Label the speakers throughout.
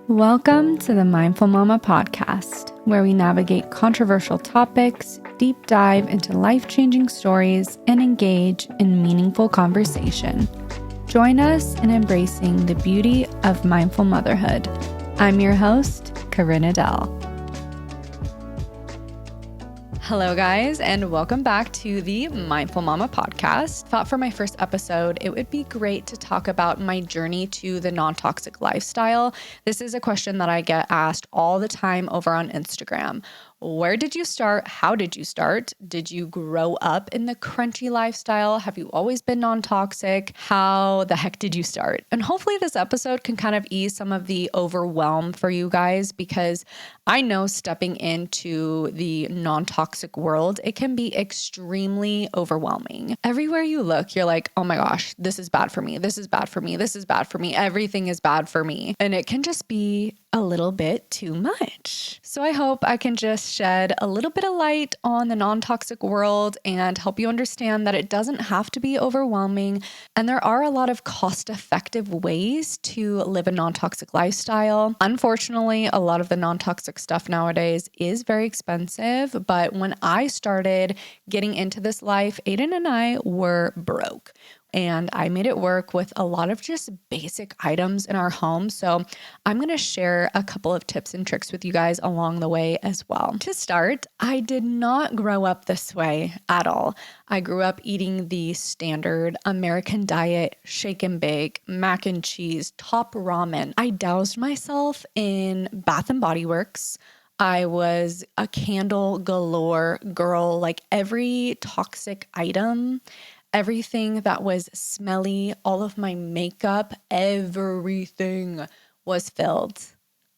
Speaker 1: Welcome to the Mindful Mama podcast, where we navigate controversial topics, deep dive into life-changing stories, and engage in meaningful conversation. Join us in embracing the beauty of mindful motherhood. I'm your host, Corinne Adele. Hello, guys, and welcome back to the Mindful Mama podcast. Thought for my first episode, it would be great to talk about my journey to the non-toxic lifestyle. This is a question that I get asked all the time over on Instagram. Where did you start? How did you start? Did you grow up in the Crunchi lifestyle? Have you always been non-toxic? How the heck did you start? And hopefully this episode can kind of ease some of the overwhelm for you guys, because I know stepping into the non-toxic world, it can be extremely overwhelming. Everywhere you look, you're like, oh my gosh, this is bad for me. This is bad for me. This is bad for me. Everything is bad for me. And it can just be a little bit too much. So I hope I can just shed a little bit of light on the non-toxic world and help you understand that it doesn't have to be overwhelming. And there are a lot of cost-effective ways to live a non-toxic lifestyle. Unfortunately, a lot of the non-toxic stuff nowadays is very expensive. But when I started getting into this life, Aiden and I were broke. And I made it work with a lot of just basic items in our home. So I'm going to share a couple of tips and tricks with you guys along the way as well. To start, I did not grow up this way at all. I grew up eating the standard American diet, shake and bake, mac and cheese, top ramen. I doused myself in Bath and Body Works. I was a candle galore girl, like every toxic item, everything that was smelly, all of my makeup, everything was filled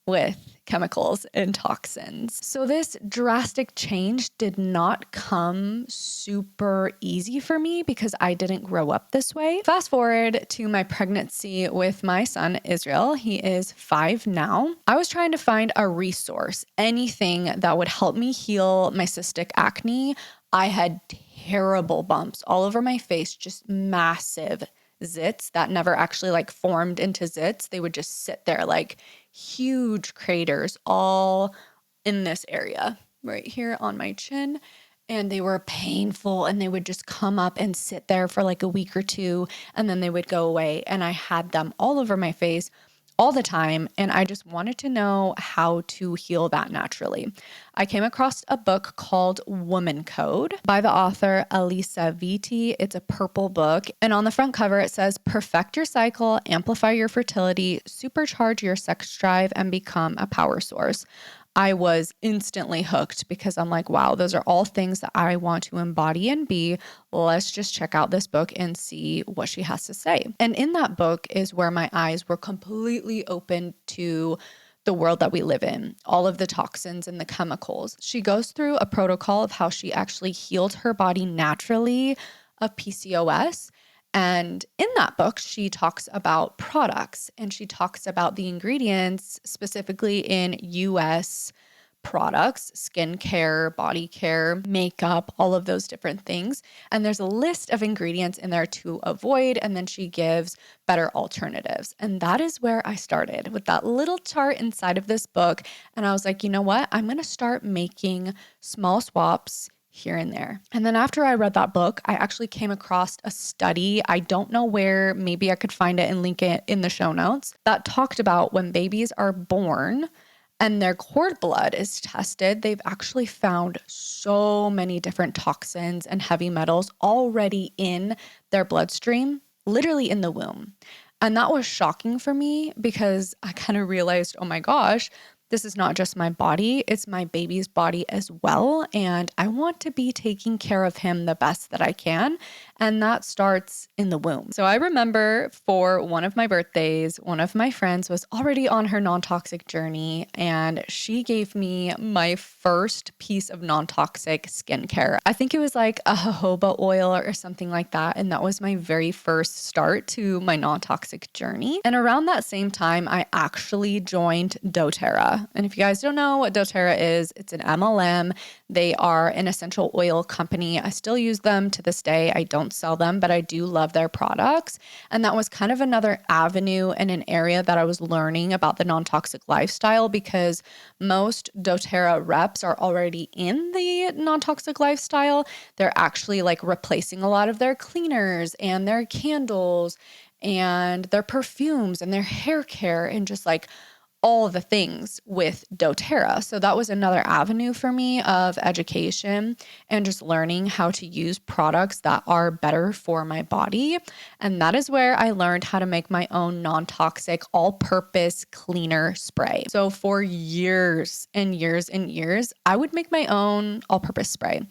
Speaker 1: with chemicals and toxins. So this drastic change did not come super easy for me because I didn't grow up this way. Fast forward to my pregnancy with my son, Israel. He is 5 now. I was trying to find a resource, anything that would help me heal my cystic acne. I had terrible bumps all over my face, just massive zits that never actually formed into zits. They would just sit there like huge craters all in this area right here on my chin. And they were painful, and they would just come up and sit there for like a week or two, and then they would go away. And I had them all over my face all the time, and I just wanted to know how to heal that naturally. I came across a book called Woman Code by the author Alisa Vitti. It's a purple book, and on the front cover it says, "Perfect your cycle, amplify your fertility, supercharge your sex drive, and become a power source." I was instantly hooked because I'm like, wow, those are all things that I want to embody and be. Let's just check out this book and see what she has to say. And in that book is where my eyes were completely open to the world that we live in, all of the toxins and the chemicals. She goes through a protocol of how she actually healed her body naturally of PCOS. And in that book, she talks about products, and she talks about the ingredients specifically in US products, skincare, body care, makeup, all of those different things. And there's a list of ingredients in there to avoid, and then she gives better alternatives. And that is where I started, with that little chart inside of this book. And I was like, you know what? I'm going to start making small swaps here and there. And then after I read that book, I actually came across a study. I don't know where, maybe I could find it and link it in the show notes, that talked about when babies are born and their cord blood is tested, they've actually found so many different toxins and heavy metals already in their bloodstream, literally in the womb. And that was shocking for me because I kind of realized, oh my gosh, this is not just my body, it's my baby's body as well. And I want to be taking care of him the best that I can. And that starts in the womb. So I remember for one of my birthdays, one of my friends was already on her non-toxic journey, and she gave me my first piece of non-toxic skincare. I think it was like a jojoba oil or something like that. And that was my very first start to my non-toxic journey. And around that same time, I actually joined doTERRA. doTERRA. And if you guys don't know what doTERRA is, it's an MLM. They are an essential oil company. I still use them to this day. I don't sell them, but I do love their products. And that was kind of another avenue and an area that I was learning about the non-toxic lifestyle, because most doTERRA reps are already in the non-toxic lifestyle. They're actually like replacing a lot of their cleaners and their candles and their perfumes and their hair care and just like all the things with doTERRA. So that was another avenue for me of education and just learning how to use products that are better for my body. And that is where I learned how to make my own non-toxic all-purpose cleaner spray. So for years and years and years, I would make my own all-purpose spray.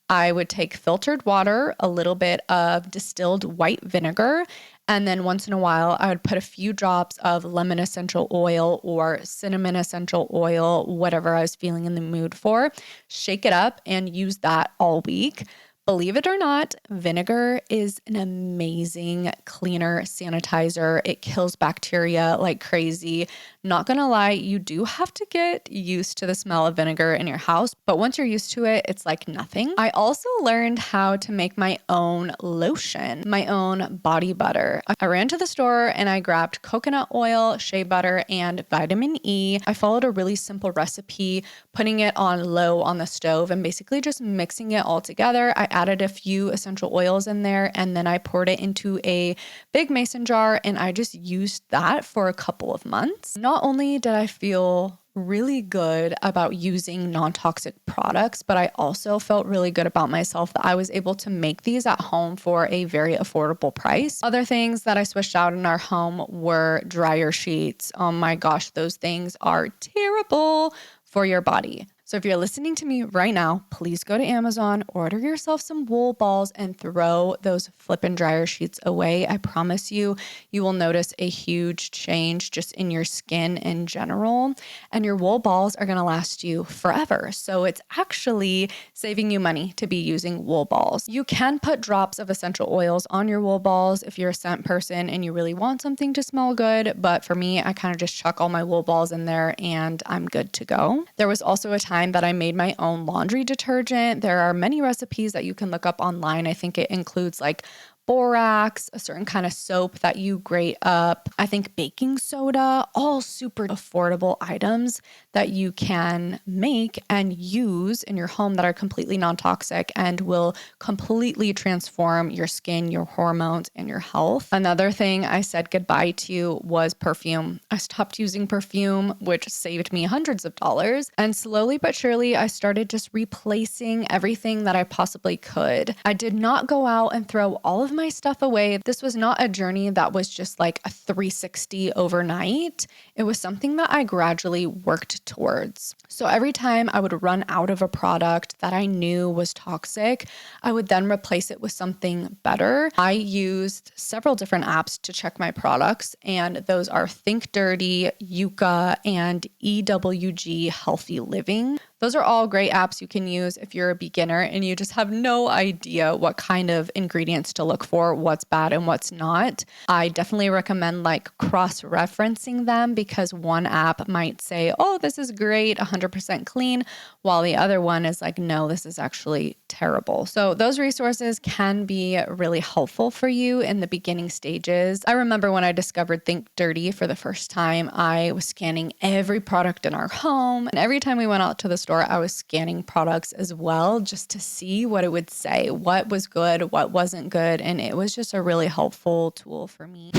Speaker 1: I would take filtered water, a little bit of distilled white vinegar, and then once in a while, I would put a few drops of lemon essential oil or cinnamon essential oil, whatever I was feeling in the mood for, shake it up and use that all week. Believe it or not, vinegar is an amazing cleaner sanitizer. It kills bacteria like crazy. Not gonna lie, you do have to get used to the smell of vinegar in your house, but once you're used to it, it's like nothing. I also learned how to make my own lotion, my own body butter. I ran to the store and I grabbed coconut oil, shea butter, and vitamin E. I followed a really simple recipe, putting it on low on the stove and basically just mixing it all together. I added a few essential oils in there, and then I poured it into a big mason jar, and I just used that for a couple of months. Not only did I feel really good about using non-toxic products, but I also felt really good about myself that I was able to make these at home for a very affordable price. Other things that I switched out in our home were dryer sheets. Oh my gosh, those things are terrible for your body. So if you're listening to me right now, please go to Amazon, order yourself some wool balls, and throw those flippin' dryer sheets away. I promise you, you will notice a huge change just in your skin in general, and your wool balls are gonna last you forever. So it's actually saving you money to be using wool balls. You can put drops of essential oils on your wool balls if you're a scent person and you really want something to smell good, but for me, I kind of just chuck all my wool balls in there and I'm good to go. There was also a time that I made my own laundry detergent. There are many recipes that you can look up online. I think it includes like borax, a certain kind of soap that you grate up, I think baking soda, all super affordable items that you can make and use in your home that are completely non-toxic and will completely transform your skin, your hormones, and your health. Another thing I said goodbye to was perfume. I stopped using perfume, which saved me hundreds of dollars. And slowly but surely, I started just replacing everything that I possibly could. I did not go out and throw all of my stuff away. This was not a journey that was just like a 360 overnight. It was something that I gradually worked towards. So every time I would run out of a product that I knew was toxic, I would then replace it with something better. I used several different apps to check my products, and those are Think Dirty, Yuka, and EWG Healthy Living. Those are all great apps you can use if you're a beginner and you just have no idea what kind of ingredients to look for, what's bad and what's not. I definitely recommend like cross-referencing them, because one app might say, oh, this is great, 100% clean, while the other one is like, no, this is actually terrible. So those resources can be really helpful for you in the beginning stages. I remember when I discovered Think Dirty for the first time, I was scanning every product in our home, and every time we went out to the store, I was scanning products as well just to see what it would say, what was good, what wasn't good, and it was just a really helpful tool for me.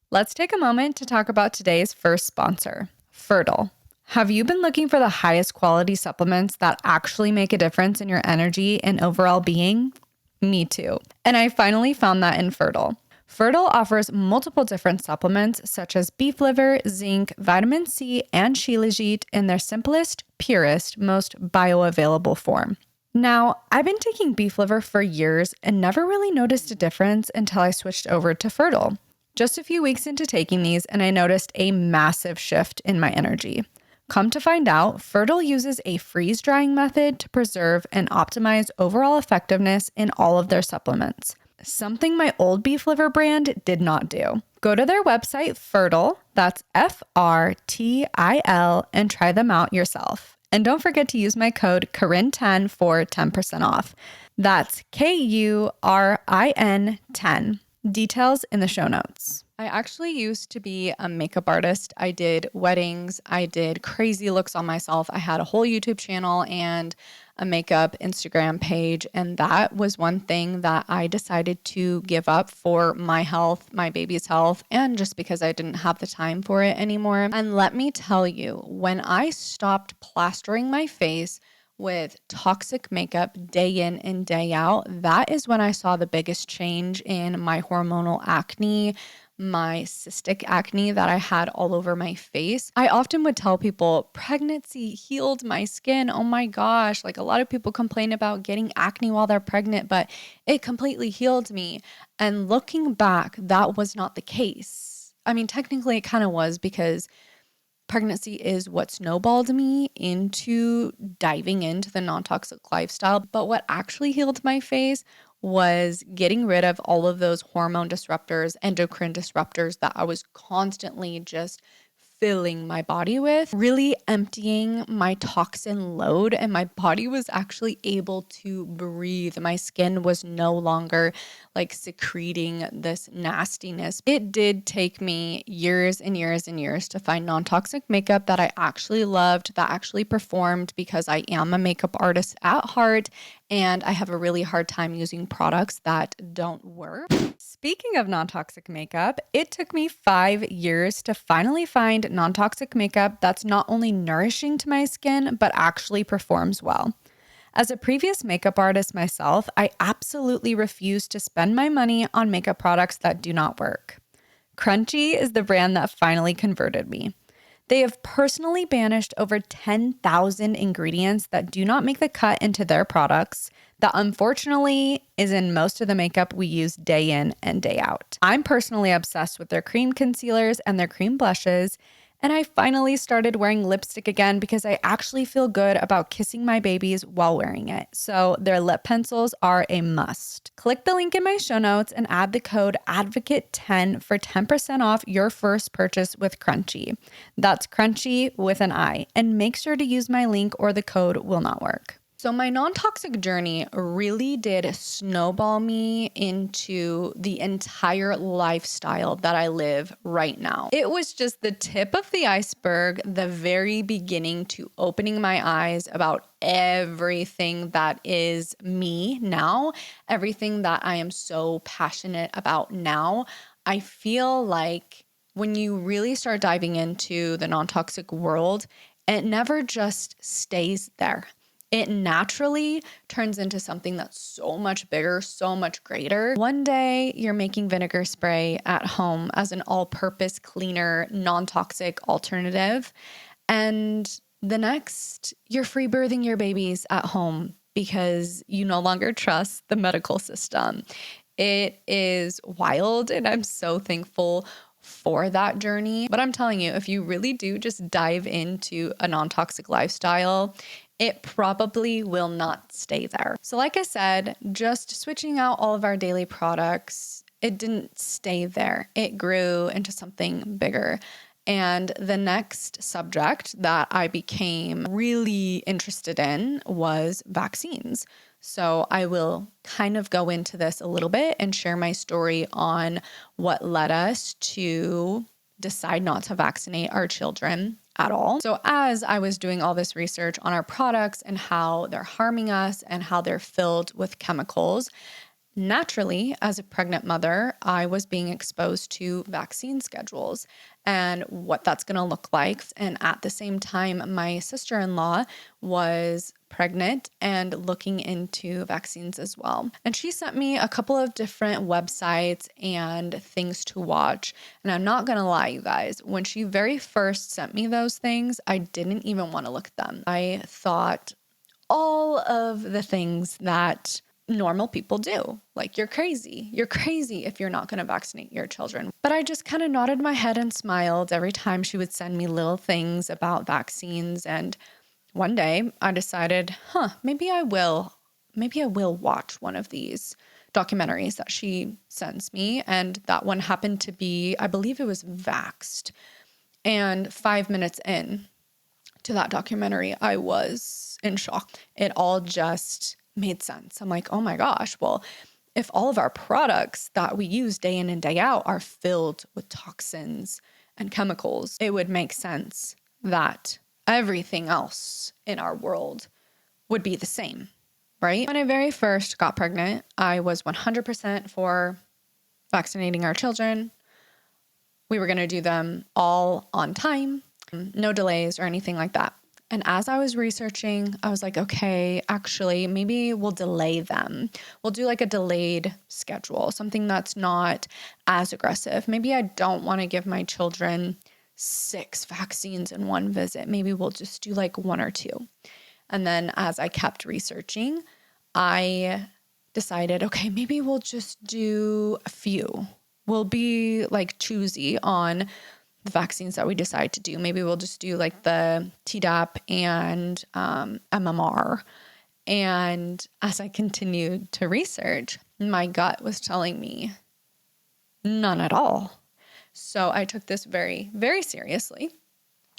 Speaker 1: Let's take a moment to talk about today's first sponsor, FRTIL. Have you been looking for the highest quality supplements that actually make a difference in your energy and overall being? Me too. And I finally found that in FRTIL. FRTIL offers multiple different supplements such as beef liver, zinc, vitamin C, and shilajit in their simplest, purest, most bioavailable form. Now, I've been taking beef liver for years and never really noticed a difference until I switched over to FRTIL. Just a few weeks into taking these, and I noticed a massive shift in my energy. Come to find out, FRTIL uses a freeze-drying method to preserve and optimize overall effectiveness in all of their supplements. Something my old beef liver brand did not do. Go to their website, FRTIL, that's FRTIL, and try them out yourself. And don't forget to use my code Corinne10 for 10% off. That's KURIN 10. Details in the show notes. I actually used to be a makeup artist. I did weddings. I did crazy looks on myself. I had a whole YouTube channel and a makeup Instagram page. And that was one thing that I decided to give up for my health, my baby's health, and just because I didn't have the time for it anymore. And let me tell you, when I stopped plastering my face with toxic makeup day in and day out, that is when I saw the biggest change in my hormonal acne, my cystic acne that I had all over my face. I often would tell people pregnancy healed my skin. Oh my gosh. Like a lot of people complain about getting acne while they're pregnant, but it completely healed me. And looking back, that was not the case. I mean, technically it kind of was because pregnancy is what snowballed me into diving into the non-toxic lifestyle. But what actually healed my face was getting rid of all of those hormone disruptors, endocrine disruptors that I was constantly just filling my body with, really emptying my toxin load, and my body was actually able to breathe. My skin was no longer like secreting this nastiness. It did take me years and years and years to find non-toxic makeup that I actually loved, that actually performed, because I am a makeup artist at heart and I have a really hard time using products that don't work. Speaking of non-toxic makeup, it took me 5 years to finally find non-toxic makeup that's not only nourishing to my skin, but actually performs well. As a previous makeup artist myself, I absolutely refuse to spend my money on makeup products that do not work. Crunchi is the brand that finally converted me. They have personally banished over 10,000 ingredients that do not make the cut into their products that unfortunately is in most of the makeup we use day in and day out. I'm personally obsessed with their cream concealers and their cream blushes, and I finally started wearing lipstick again because I actually feel good about kissing my babies while wearing it. So their lip pencils are a must. Click the link in my show notes and add the code ADVOCATE10 for 10% off your first purchase with Crunchi. That's Crunchi with an I. And make sure to use my link or the code will not work. So my non-toxic journey really did snowball me into the entire lifestyle that I live right now. It was just the tip of the iceberg, the very beginning to opening my eyes about everything that is me now, everything that I am so passionate about now. I feel like when you really start diving into the non-toxic world, it never just stays there. It naturally turns into something that's so much bigger, so much greater. One day you're making vinegar spray at home as an all-purpose cleaner, non-toxic alternative. And the next, you're free birthing your babies at home because you no longer trust the medical system. It is wild, and I'm so thankful for that journey. But I'm telling you, if you really do just dive into a non-toxic lifestyle, it probably will not stay there. So like I said, just switching out all of our daily products, it didn't stay there. It grew into something bigger. And the next subject that I became really interested in was vaccines. So I will kind of go into this a little bit and share my story on what led us to decide not to vaccinate our children at all. So as I was doing all this research on our products and how they're harming us and how they're filled with chemicals, naturally, as a pregnant mother, I was being exposed to vaccine schedules and what that's going to look like. And at the same time, my sister-in-law was pregnant and looking into vaccines as well. And she sent me a couple of different websites and things to watch. And I'm not going to lie, you guys, when she very first sent me those things, I didn't even want to look at them. I thought all of the things that normal people do. Like, you're crazy. You're crazy if you're not going to vaccinate your children. But I just kind of nodded my head and smiled every time she would send me little things about vaccines. And one day I decided, maybe I will watch one of these documentaries that she sends me. And that one happened to be, I believe it was Vaxxed. And 5 minutes in to that documentary, I was in shock. It all just made sense. I'm like, oh my gosh, well, if all of our products that we use day in and day out are filled with toxins and chemicals, it would make sense that everything else in our world would be the same, right? When I very first got pregnant, I was 100% for vaccinating our children. We were going to do them all on time, no delays or anything like that. And as I was researching, I was like, okay, actually, maybe we'll delay them. We'll do like a delayed schedule, something that's not as aggressive. Maybe I don't want to give my children 6 vaccines in one visit. Maybe we'll just do like 1 or 2. And then as I kept researching, I decided, okay, maybe we'll just do a few. We'll be like choosy on the vaccines that we decide to do. Maybe we'll just do like the Tdap and MMR. And as I continued to research, my gut was telling me none at all. So I took this very, very seriously.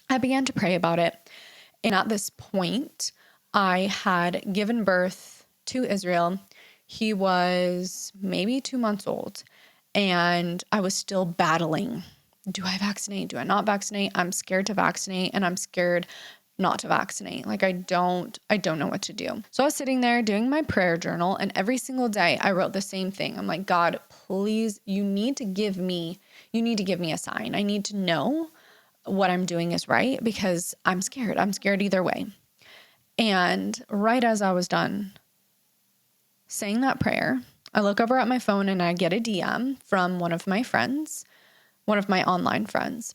Speaker 1: I began to pray about it. And at this point, I had given birth to Israel. He was maybe 2 months old. And I was still battling. Do I vaccinate? Do I not vaccinate? I'm scared to vaccinate and I'm scared not to vaccinate. Like I don't know what to do. So I was sitting there doing my prayer journal, and every single day I wrote the same thing. I'm like, God, please, you need to give me a sign. I need to know what I'm doing is right because I'm scared. I'm scared either way. And right as I was done saying that prayer, I look over at my phone and I get a DM from one of my friends, one of my online friends.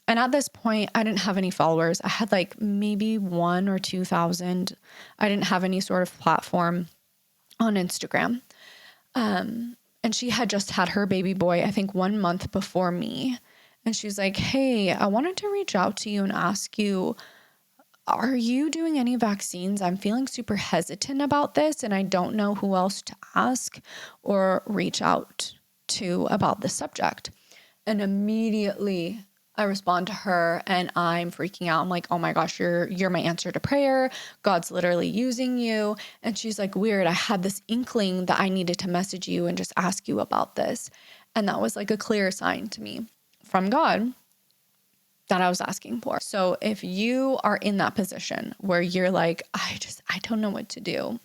Speaker 1: And at this point, I didn't have any followers. I had like maybe 1,000 or 2,000. I didn't have any sort of platform on Instagram. And she had just had her baby boy, I think 1 month before me. And she's like, hey, I wanted to reach out to you and ask you, are you doing any vaccines? I'm feeling super hesitant about this and I don't know who else to ask or reach out to about this subject. And immediately I respond to her and I'm freaking out. I'm like, oh my gosh, you're my answer to prayer. God's literally using you. And she's like, weird. I had this inkling that I needed to message you and just ask you about this. And that was like a clear sign to me from God that I was asking for. So if you are in that position where you're like, I don't know what to do,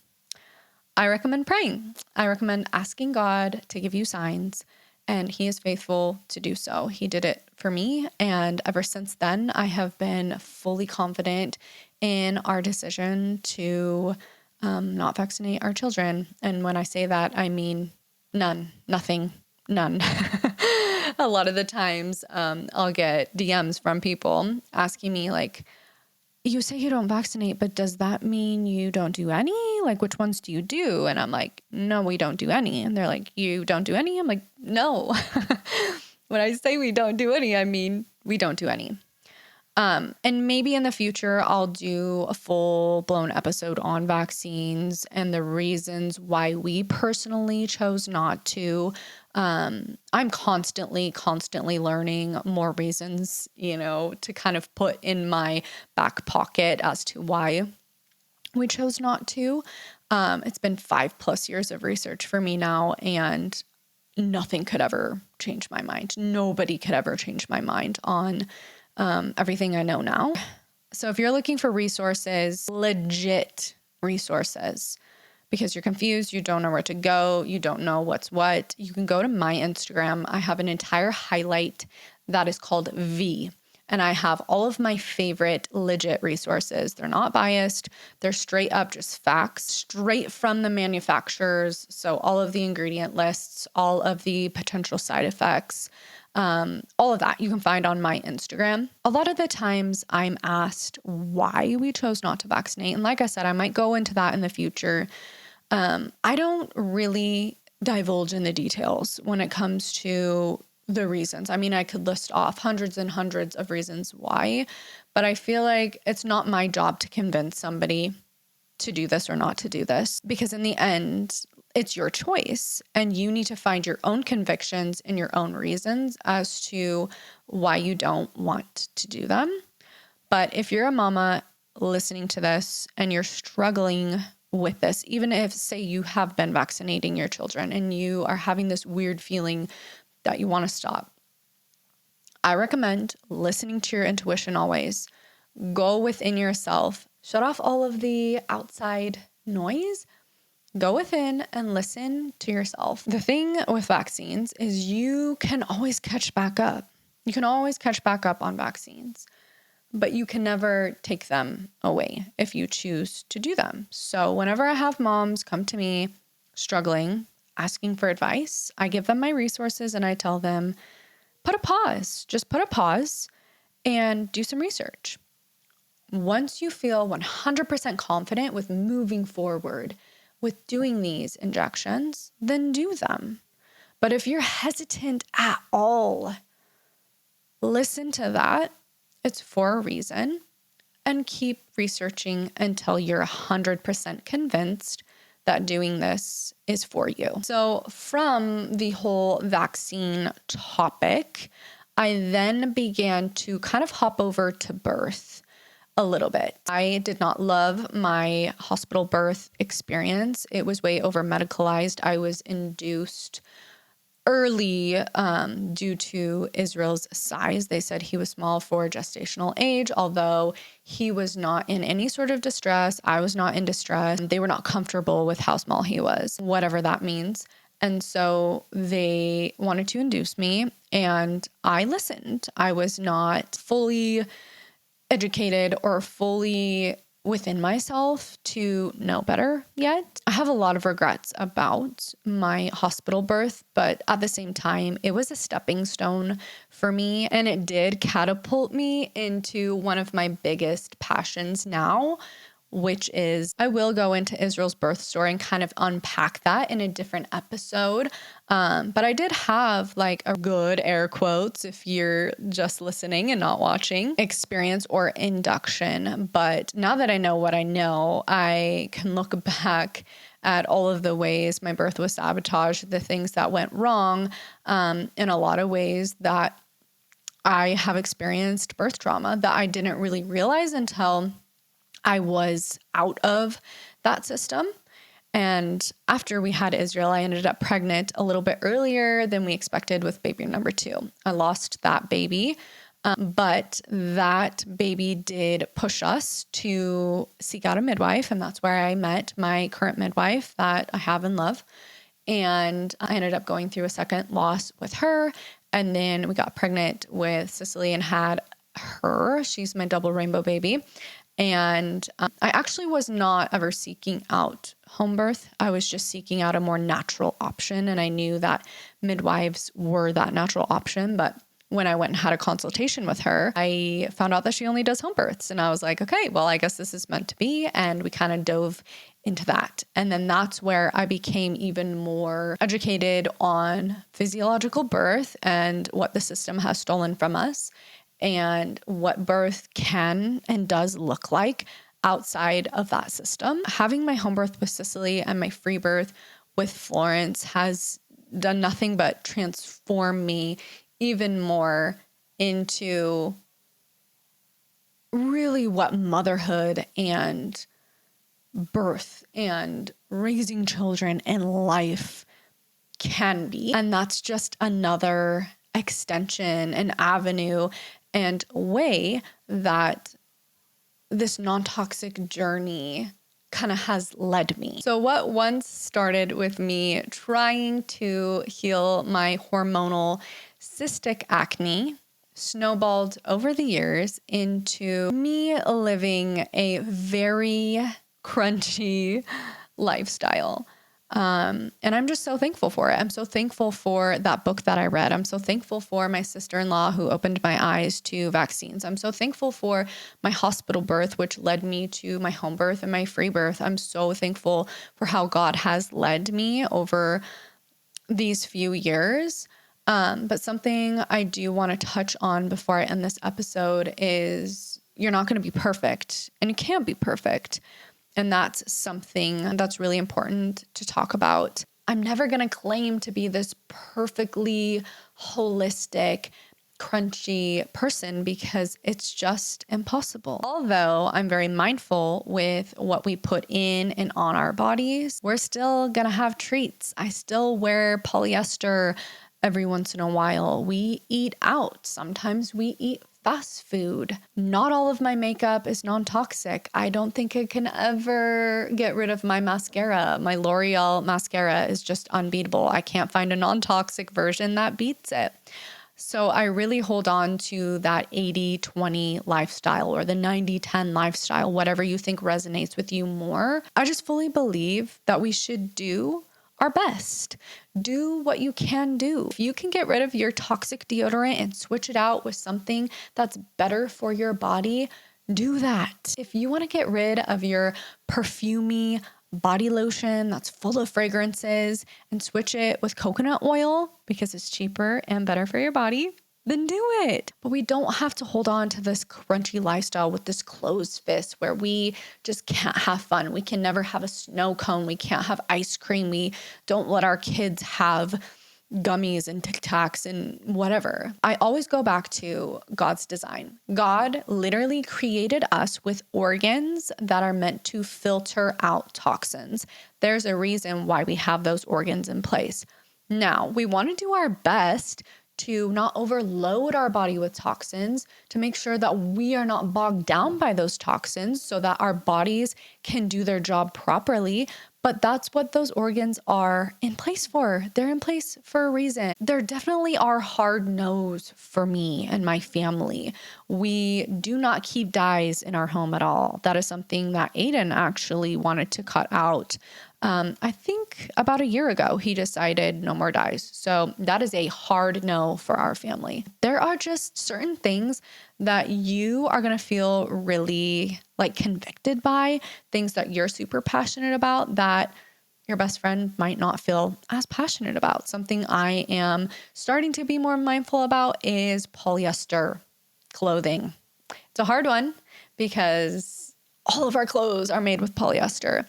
Speaker 1: I recommend praying. I recommend asking God to give you signs, and he is faithful to do so. He did it for me. And ever since then, I have been fully confident in our decision to not vaccinate our children. And when I say that, I mean none. A lot of the times I'll get DMs from people asking me like, you say you don't vaccinate, but does that mean you don't do any? Like, which ones do you do? And I'm like, no, we don't do any. And they're like, you don't do any? I'm like, no. When I say we don't do any, I mean, we don't do any. And maybe in the future, I'll do a full-blown episode on vaccines and the reasons why we personally chose not to. I'm constantly learning more reasons, to kind of put in my back pocket as to why we chose not to. It's been 5+ years of research for me now, and nothing could ever change my mind. Nobody could ever change my mind on everything I know now. So if you're looking for resources, legit resources, because you're confused, you don't know where to go, you don't know what's what, you can go to my Instagram. I have an entire highlight that is called V, and I have all of my favorite legit resources. They're not biased. They're straight up just facts, straight from the manufacturers. So all of the ingredient lists, all of the potential side effects, all of that you can find on my Instagram. A lot of the times I'm asked why we chose not to vaccinate. And like I said, I might go into that in the future. I don't really divulge in the details when it comes to the reasons. I mean, I could list off hundreds and hundreds of reasons why, but I feel like it's not my job to convince somebody to do this or not to do this, because in the end, it's your choice, and you need to find your own convictions and your own reasons as to why you don't want to do them. But if you're a mama listening to this and you're struggling with this, even if, say, you have been vaccinating your children and you are having this weird feeling that you want to stop, I recommend listening to your intuition always. Go within yourself, shut off all of the outside noise, go within and listen to yourself. The thing with vaccines is you can always catch back up. You can always catch back up on vaccines, but you can never take them away if you choose to do them. So whenever I have moms come to me struggling, asking for advice, I give them my resources and I tell them, put a pause, just put a pause and do some research. Once you feel 100% confident with moving forward with doing these injections, then do them. But if you're hesitant at all, listen to that. It's for a reason, and keep researching until you're 100% convinced that doing this is for you. So from the whole vaccine topic, I then began to kind of hop over to birth a little bit. I did not love my hospital birth experience. It was way over medicalized. I was induced early due to Israel's size. They said he was small for gestational age, although he was not in any sort of distress. I was not in distress. They were not comfortable with how small he was, whatever that means. And so they wanted to induce me, and I listened. I was not fully educated or fully within myself to know better yet. I have a lot of regrets about my hospital birth, but at the same time, it was a stepping stone for me, and it did catapult me into one of my biggest passions now, which is, I will go into Israel's birth story and kind of unpack that in a different episode. But I did have like a good air quotes, if you're just listening and not watching, experience or induction. But now that I know what I know, I can look back at all of the ways my birth was sabotaged, the things that went wrong, in a lot of ways that I have experienced birth trauma that I didn't really realize until I was out of that system. And after we had Israel, I ended up pregnant a little bit earlier than we expected with baby number 2. I lost that baby, but that baby did push us to seek out a midwife. And that's where I met my current midwife that I have and love. And I ended up going through a second loss with her. And then we got pregnant with Cicely and had her. She's my double rainbow baby. And I actually was not ever seeking out home birth. I was just seeking out a more natural option. And I knew that midwives were that natural option. But when I went and had a consultation with her, I found out that she only does home births. And I was like, okay, well, I guess this is meant to be. And we kind of dove into that. And then that's where I became even more educated on physiological birth and what the system has stolen from us, and what birth can and does look like outside of that system. Having my home birth with Cicely and my free birth with Florence has done nothing but transform me even more into really what motherhood and birth and raising children and life can be. And that's just another extension, an avenue, and way that this non-toxic journey kind of has led me. So what once started with me trying to heal my hormonal cystic acne snowballed over the years into me living a very crunchy lifestyle. And I'm just so thankful for it. I'm so thankful for that book that I read. I'm so thankful for my sister-in-law who opened my eyes to vaccines. I'm so thankful for my hospital birth, which led me to my home birth and my free birth. I'm so thankful for how God has led me over these few years. But something I do want to touch on before I end this episode is you're not going to be perfect, and you can't be perfect. And that's something that's really important to talk about. I'm never going to claim to be this perfectly holistic, crunchy person because it's just impossible. Although I'm very mindful with what we put in and on our bodies, we're still going to have treats. I still wear polyester every once in a while. We eat out. Sometimes we eat fast food. Not all of my makeup is non-toxic. I don't think I can ever get rid of my mascara. My L'Oreal mascara is just unbeatable. I can't find a non-toxic version that beats it. So I really hold on to that 80-20 lifestyle or the 90-10 lifestyle, whatever you think resonates with you more. I just fully believe that we should do our best. Do what you can do. If you can get rid of your toxic deodorant and switch it out with something that's better for your body, do that. If you want to get rid of your perfumey body lotion that's full of fragrances and switch it with coconut oil because it's cheaper and better for your body, then do it. But we don't have to hold on to this crunchy lifestyle with this closed fist where we just can't have fun. We can never have a snow cone. We can't have ice cream. We don't let our kids have gummies and Tic Tacs and whatever. I always go back to God's design. God literally created us with organs that are meant to filter out toxins. There's a reason why we have those organs in place. Now, we want to do our best to not overload our body with toxins, to make sure that we are not bogged down by those toxins so that our bodies can do their job properly. But that's what those organs are in place for. They're in place for a reason. There definitely are hard no's for me and my family. We do not keep dyes in our home at all. That is something that Aiden actually wanted to cut out. I think about a year ago, he decided no more dyes. So that is a hard no for our family. There are just certain things that you are going to feel really like convicted by, things that you're super passionate about that your best friend might not feel as passionate about. Something I am starting to be more mindful about is polyester clothing. It's a hard one because all of our clothes are made with polyester.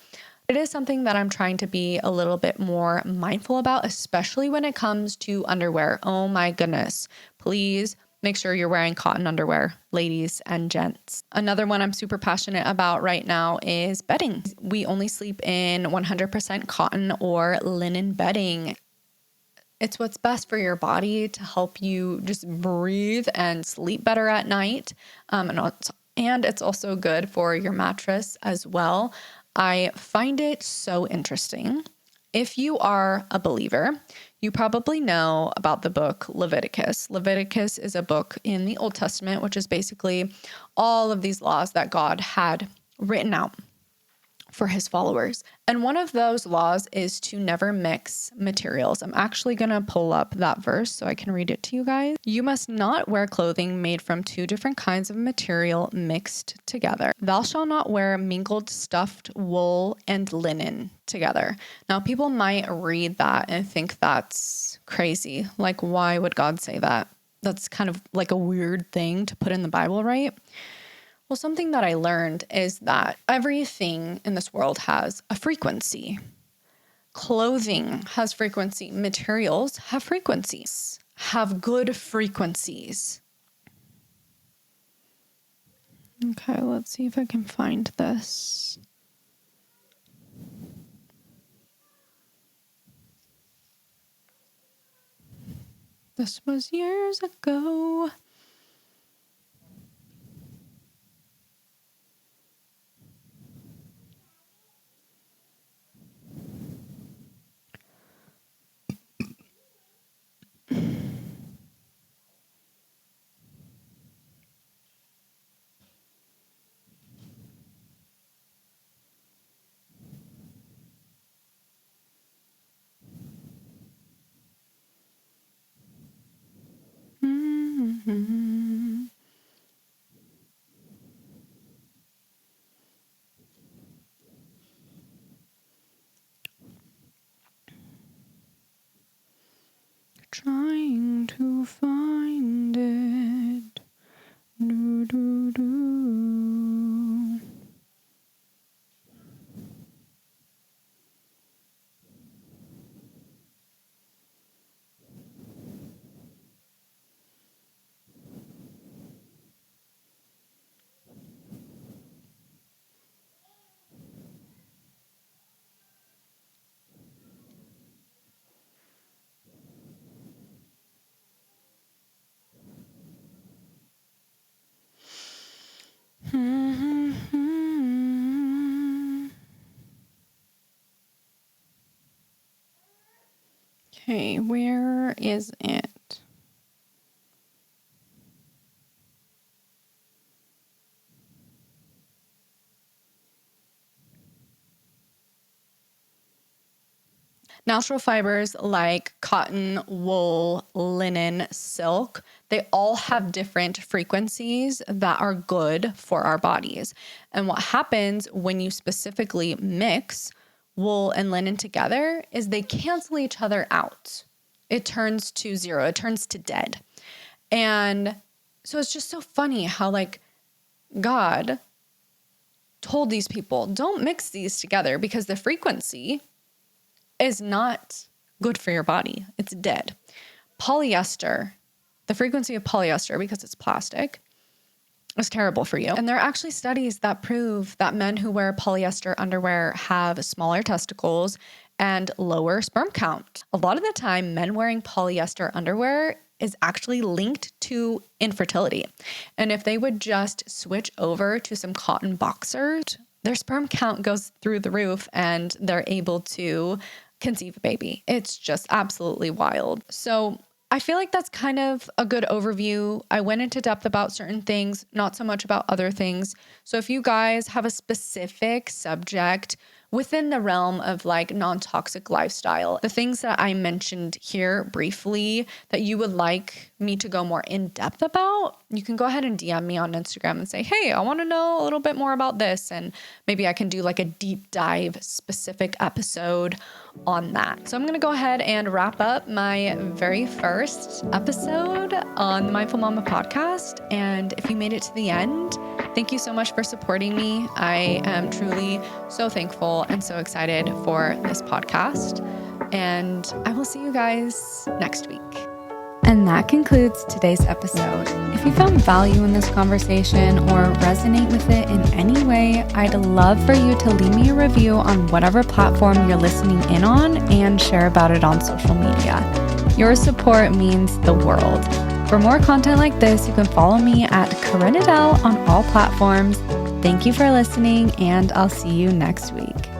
Speaker 1: It is something that I'm trying to be a little bit more mindful about, especially when it comes to underwear. Oh my goodness. Please make sure you're wearing cotton underwear, ladies and gents. Another one I'm super passionate about right now is bedding. We only sleep in 100% cotton or linen bedding. It's what's best for your body to help you just breathe and sleep better at night. And it's also good for your mattress as well. I find it so interesting. If you are a believer, you probably know about the book Leviticus. Leviticus is a book in the Old Testament, which is basically all of these laws that God had written out for his followers. And one of those laws is to never mix materials. I'm actually going to pull up that verse so I can read it to you guys. You must not wear clothing made from two different kinds of material mixed together. Thou shalt not wear mingled stuffed wool and linen together. Now, people might read that and think that's crazy. Like, why would God say that? That's kind of like a weird thing to put in the Bible, right? Well, something that I learned is that everything in this world has a frequency. Clothing has frequency. Materials have frequencies, have good frequencies. Okay, let's see if I can find this. This was years ago. Mm-hmm. Trying to find it. Do, do, do. Okay, where is it? Natural fibers like cotton, wool, linen, silk, they all have different frequencies that are good for our bodies. And what happens when you specifically mix wool and linen together is they cancel each other out. It turns to zero, it turns to dead. And so it's just so funny how like God told these people, don't mix these together because the frequency is not good for your body. It's dead. Polyester, the frequency of polyester, because it's plastic, is terrible for you. And there are actually studies that prove that men who wear polyester underwear have smaller testicles and lower sperm count. A lot of the time, men wearing polyester underwear is actually linked to infertility. And if they would just switch over to some cotton boxers, their sperm count goes through the roof and they're able to conceive a baby. It's just absolutely wild. So I feel like that's kind of a good overview. I went into depth about certain things, not so much about other things. So if you guys have a specific subject within the realm of like non-toxic lifestyle, the things that I mentioned here briefly that you would like me to go more in depth about, you can go ahead and DM me on Instagram and say, hey, I want to know a little bit more about this. And maybe I can do like a deep dive specific episode on that. So I'm going to go ahead and wrap up my very first episode on the Mindful Mama podcast. And if you made it to the end, thank you so much for supporting me. I am truly so thankful and so excited for this podcast. And I will see you guys next week. And that concludes today's episode. If you found value in this conversation or resonate with it in any way, I'd love for you to leave me a review on whatever platform you're listening in on and share about it on social media. Your support means the world. For more content like this, you can follow me at Corinne Adele on all platforms. Thank you for listening, and I'll see you next week.